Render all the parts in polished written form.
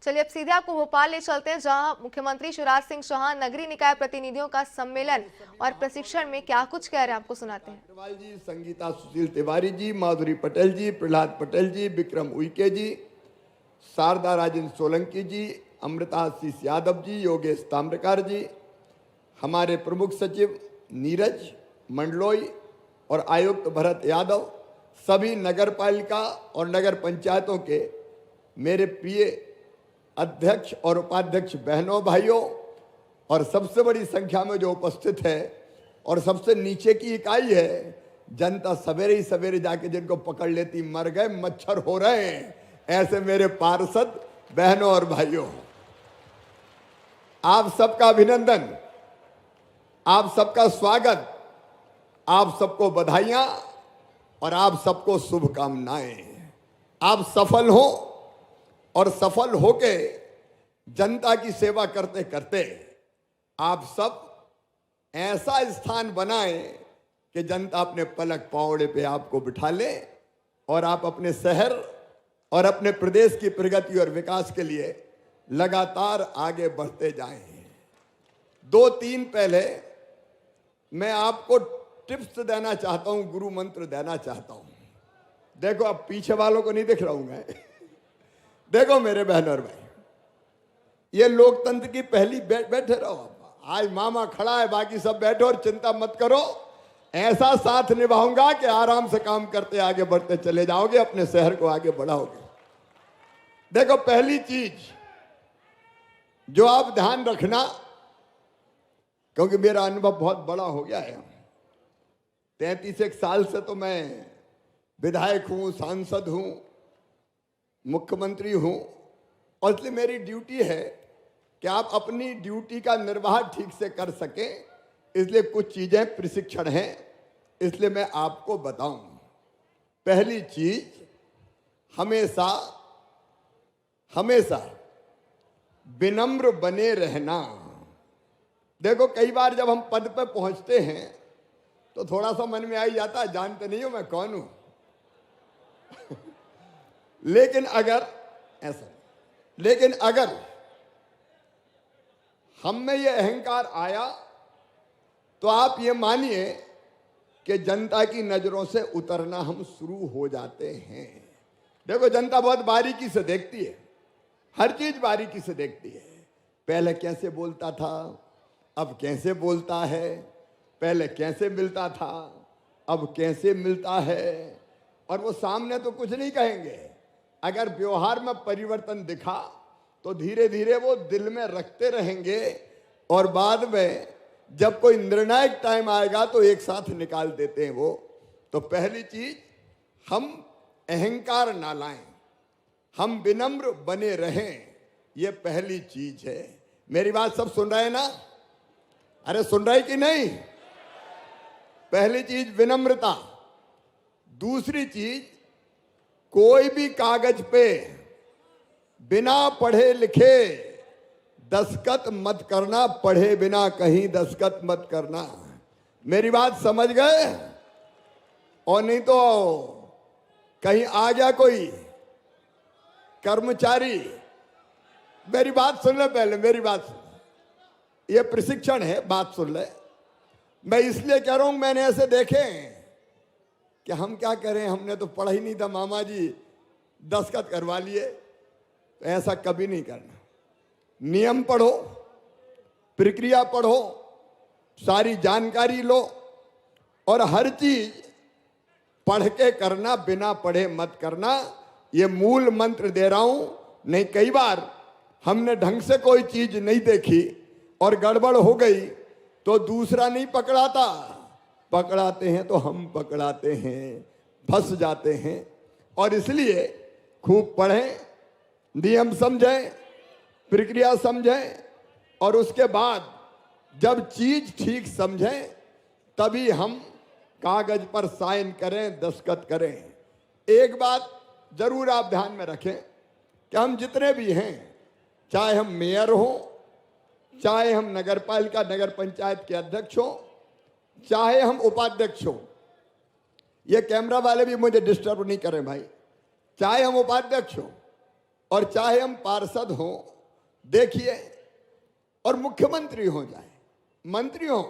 चलिए अब सीधे आपको भोपाल ले चलते हैं, जहां मुख्यमंत्री शिवराज सिंह चौहान नगरीय निकाय प्रतिनिधियों का सम्मेलन और प्रशिक्षण में क्या कुछ कह रहे हैं, आपको सुनाते हैं। अग्रवाल जी, संगीता सुशील तिवारी जी, माधुरी पटेल जी, प्रहलाद पटेल जी, विक्रम उइके जी, शारदा राजेंद्र सोलंकी जी, अमृता आशीष यादव जी, योगेश ताम्रकार जी, हमारे प्रमुख सचिव नीरज मंडलोई और आयुक्त भरत यादव, सभी नगर पालिका और नगर पंचायतों के मेरे प्रिय अध्यक्ष और उपाध्यक्ष बहनों भाइयों, और सबसे बड़ी संख्या में जो उपस्थित है और सबसे नीचे की इकाई है, जनता सवेरे ही सवेरे जाके जिनको पकड़ लेती मर गए, मच्छर हो रहे हैं, ऐसे मेरे पार्षद बहनों और भाइयों, आप सबका अभिनंदन, आप सबका स्वागत, आप सबको बधाइयां और आप सबको शुभकामनाएं। आप सफल हो और सफल होके जनता की सेवा करते करते आप सब ऐसा स्थान बनाएं कि जनता अपने पलक पावड़े पे आपको बिठा ले और आप अपने शहर और अपने प्रदेश की प्रगति और विकास के लिए लगातार आगे बढ़ते जाएं। 2-3 पहले मैं आपको टिप्स देना चाहता हूं, गुरु मंत्र देना चाहता हूं। देखो, अब पीछे वालों को नहीं दिख रहा हूं मैं देखो मेरे बहन और भाई, ये लोकतंत्र की पहली बैठे रहो। आज मामा खड़ा है, बाकी सब बैठो और चिंता मत करो, ऐसा साथ निभाऊंगा कि आराम से काम करते आगे बढ़ते चले जाओगे, अपने शहर को आगे बढ़ाओगे। देखो, पहली चीज जो आप ध्यान रखना, क्योंकि मेरा अनुभव बहुत बड़ा हो गया है, 33 साल से तो मैं विधायक हूं, सांसद हूं, मुख्यमंत्री हूं, और इसलिए मेरी ड्यूटी है कि आप अपनी ड्यूटी का निर्वाह ठीक से कर सकें, इसलिए कुछ चीजें प्रशिक्षण हैं, इसलिए मैं आपको बताऊं। पहली चीज, हमेशा हमेशा विनम्र बने रहना। देखो, कई बार जब हम पद पर पहुंचते हैं तो थोड़ा सा मन में आ ही जाता है, जानते नहीं हो मैं कौन हूं लेकिन अगर हम में ये अहंकार आया तो आप ये मानिए कि जनता की नजरों से उतरना हम शुरू हो जाते हैं। देखो, जनता बहुत बारीकी से देखती है, हर चीज बारीकी से देखती है। पहले कैसे बोलता था, अब कैसे बोलता है, पहले कैसे मिलता था, अब कैसे मिलता है, और वो सामने तो कुछ नहीं कहेंगे, अगर व्यवहार में परिवर्तन दिखा तो धीरे धीरे वो दिल में रखते रहेंगे, और बाद में जब कोई निर्णायक टाइम आएगा तो एक साथ निकाल देते हैं वो। तो पहली चीज, हम अहंकार ना लाएं, हम विनम्र बने रहें, ये पहली चीज है। मेरी बात सब सुन रहे हैं ना? अरे सुन रहे कि नहीं? पहली चीज विनम्रता। दूसरी चीज, कोई भी कागज पे बिना पढ़े लिखे दस्तखत मत करना, पढ़े बिना कहीं दस्तखत मत करना। मेरी बात समझ गए? और नहीं तो कहीं आ गया कोई कर्मचारी, मेरी बात सुन ले, पहले मेरी बात सुन, ये प्रशिक्षण है, बात सुन ले। मैं इसलिए कह रहा हूं, मैंने ऐसे देखे कि हम क्या करें, हमने तो पढ़ा ही नहीं था, मामा जी दस्तखत करवा लिए। तो ऐसा कभी नहीं करना। नियम पढ़ो, प्रक्रिया पढ़ो, सारी जानकारी लो, और हर चीज पढ़ के करना, बिना पढ़े मत करना। ये मूल मंत्र दे रहा हूं। नहीं, कई बार हमने ढंग से कोई चीज नहीं देखी और गड़बड़ हो गई तो दूसरा नहीं पकड़ाता, पकड़ाते हैं तो हम पकड़ाते हैं, फंस जाते हैं। और इसलिए खूब पढ़ें, नियम समझें, प्रक्रिया समझें, और उसके बाद जब चीज ठीक समझें तभी हम कागज पर साइन करें, दस्तखत करें। एक बात जरूर आप ध्यान में रखें कि हम जितने भी हैं, चाहे हम मेयर हों, चाहे हम नगर पालिका नगर पंचायत के अध्यक्ष हों, चाहे हम उपाध्यक्ष हों, ये कैमरा वाले भी मुझे डिस्टर्ब नहीं करें भाई, चाहे हम उपाध्यक्ष हों, और चाहे हम पार्षद हों, देखिए, और मुख्यमंत्री हो जाए, मंत्री हो,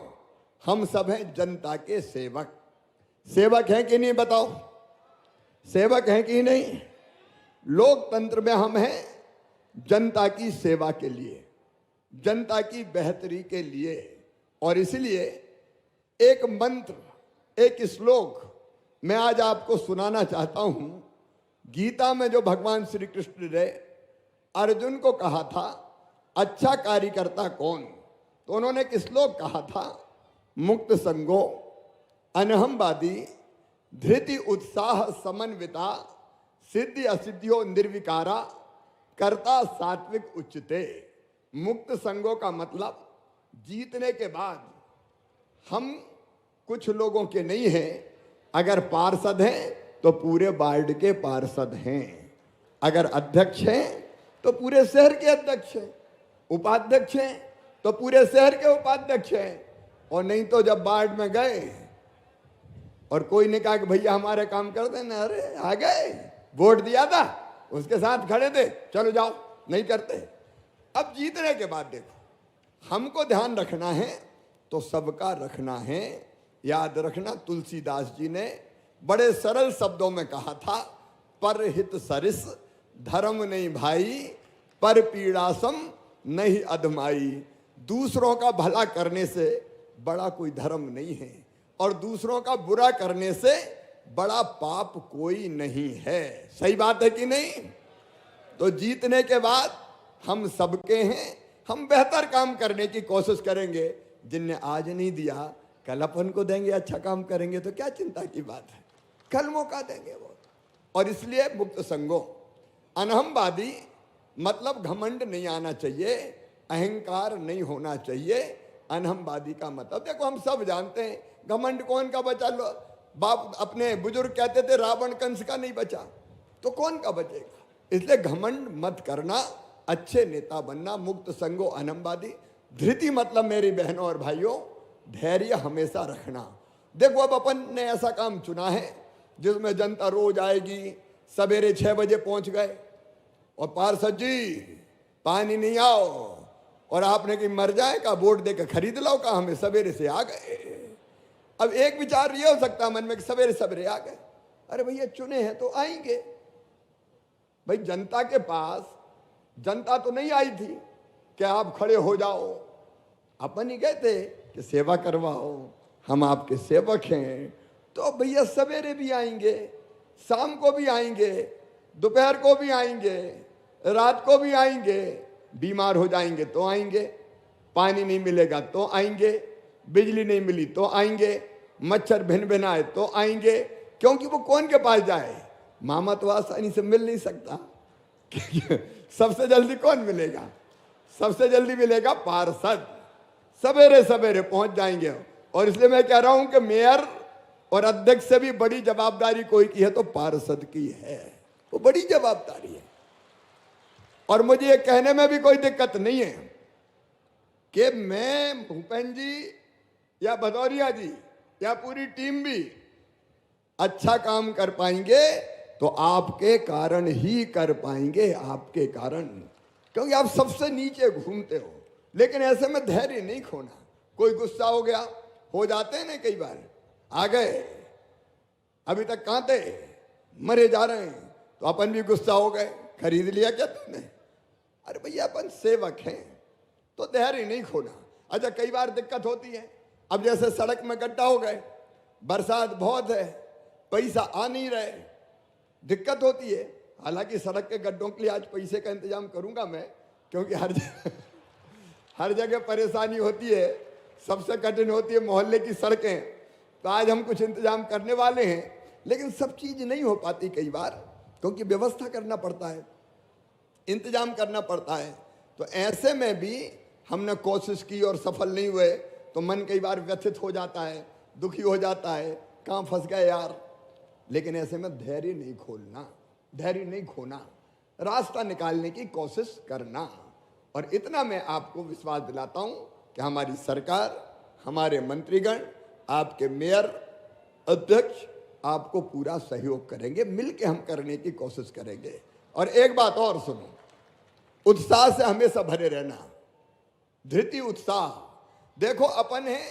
हम सब हैं जनता के सेवक। सेवक हैं कि नहीं बताओ? सेवक हैं कि नहीं? लोकतंत्र में हम हैं जनता की सेवा के लिए, जनता की बेहतरी के लिए। और इसलिए एक मंत्र, एक श्लोक मैं आज आपको सुनाना चाहता हूं। गीता में जो भगवान श्री कृष्ण ने अर्जुन को कहा था, अच्छा कार्यकर्ता कौन, तो उन्होंने एक श्लोक कहा था, मुक्त संगो अनहमवादी धृति उत्साह समन्विता सिद्धि असिद्धियों निर्विकारा कर्ता सात्विक उच्चते। मुक्त संगों का मतलब जीतने के बाद हम कुछ लोगों के नहीं हैं। अगर पार्षद हैं तो पूरे वार्ड के पार्षद हैं, अगर अध्यक्ष हैं तो पूरे शहर के अध्यक्ष हैं, उपाध्यक्ष हैं तो पूरे शहर के उपाध्यक्ष हैं। और नहीं तो जब वार्ड में गए और कोई ने कहा कि भैया हमारे काम कर देना, अरे आ गए, वोट दिया था, उसके साथ खड़े थे, चलो जाओ, नहीं करते। अब जीतने के बाद देखो, हमको ध्यान रखना है तो सबका रखना है। याद रखना, तुलसीदास जी ने बड़े सरल शब्दों में कहा था, परहित सरिस धर्म नहीं भाई, पर पीड़ासम नहीं अधमाई। दूसरों का भला करने से बड़ा कोई धर्म नहीं है, और दूसरों का बुरा करने से बड़ा पाप कोई नहीं है। सही बात है कि नहीं? तो जीतने के बाद हम सबके हैं, हम बेहतर काम करने की कोशिश करेंगे। जिनने आज नहीं दिया कल अपन को देंगे, अच्छा काम करेंगे तो क्या चिंता की बात है, कल मौका देंगे वो। और इसलिए मुक्त संगो अनहमवादी मतलब घमंड नहीं आना चाहिए, अहंकार नहीं होना चाहिए। अनहमवादी का मतलब देखो, हम सब जानते हैं घमंड कौन का बचा। लो बाप अपने बुजुर्ग कहते थे रावण कंस का नहीं बचा, तो कौन का बचेगा? इसलिए घमंड मत करना, अच्छे नेता बनना। मुक्त संगो अनहमवादी। धृति मतलब मेरी बहनों और भाइयों धैर्य हमेशा रखना। देखो अब अपन ने ऐसा काम चुना है जिसमें जनता रोज आएगी, सवेरे 6 बजे पहुंच गए और पार्षद जी पानी नहीं आओ, और आपने कि मर जाए का वोट देकर खरीद लो का, हमें सवेरे से आ गए। अब एक विचार ये हो सकता है मन में कि सवेरे सवेरे आ गए, अरे भैया चुने हैं तो आएंगे। भाई जनता के पास, जनता तो नहीं आई थी कि आप खड़े हो जाओ, अपन ही गए थे कि सेवा करवाओ, हम आपके सेवक हैं। तो भैया सवेरे भी आएंगे, शाम को भी आएंगे, दोपहर को भी आएंगे, रात को भी आएंगे। बीमार हो जाएंगे तो आएंगे, पानी नहीं मिलेगा तो आएंगे, बिजली नहीं मिली तो आएंगे, मच्छर भिन भिनाए तो आएंगे। क्योंकि वो कौन के पास जाए, मामा तो आसानी से मिल नहीं सकता। सबसे जल्दी कौन मिलेगा? सबसे जल्दी मिलेगा पार्षद। सवेरे सवेरे पहुंच जाएंगे। और इसलिए मैं कह रहा हूं कि मेयर और अध्यक्ष से भी बड़ी जवाबदारी कोई की है तो पार्षद की है, वो बड़ी जवाबदारी है। और मुझे ये कहने में भी कोई दिक्कत नहीं है कि मैं, भूपेंद्र जी या भदौरिया जी या पूरी टीम भी अच्छा काम कर पाएंगे तो आपके कारण ही कर पाएंगे, आपके कारण, क्योंकि आप सबसे नीचे घूमते हो। लेकिन ऐसे में धैर्य नहीं खोना। कोई गुस्सा हो गया, हो जाते हैं ना कई बार, आ गए अभी तक कहां थे, मरे जा रहे हैं, तो अपन भी गुस्सा हो गए, खरीद लिया क्या तुमने? अरे भैया अपन सेवक हैं तो धैर्य नहीं खोना। अच्छा कई बार दिक्कत होती है, अब जैसे सड़क में गड्ढा हो गए, बरसात बहुत है, पैसा आ नहीं रहे, दिक्कत होती है। हालांकि सड़क के गड्ढों के लिए आज पैसे का इंतजाम करूंगा मैं, क्योंकि हर जगह परेशानी होती है, सबसे कठिन होती है मोहल्ले की सड़कें। तो आज हम कुछ इंतजाम करने वाले हैं, लेकिन सब चीज नहीं हो पाती कई बार, क्योंकि व्यवस्था करना पड़ता है, इंतजाम करना पड़ता है। तो ऐसे में भी हमने कोशिश की और सफल नहीं हुए तो मन कई बार व्यथित हो जाता है, दुखी हो जाता है, कहाँ फंस गए यार। लेकिन ऐसे में धैर्य नहीं खोलना, धैर्य नहीं खोना, रास्ता निकालने की कोशिश करना। और इतना मैं आपको विश्वास दिलाता हूं कि हमारी सरकार, हमारे मंत्रीगण, आपके मेयर, अध्यक्ष आपको पूरा सहयोग करेंगे, मिलके हम करने की कोशिश करेंगे। और एक बात और सुनो, उत्साह से हमेशा भरे रहना, धृति उत्साह। देखो अपन है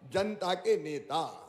जनता के नेता,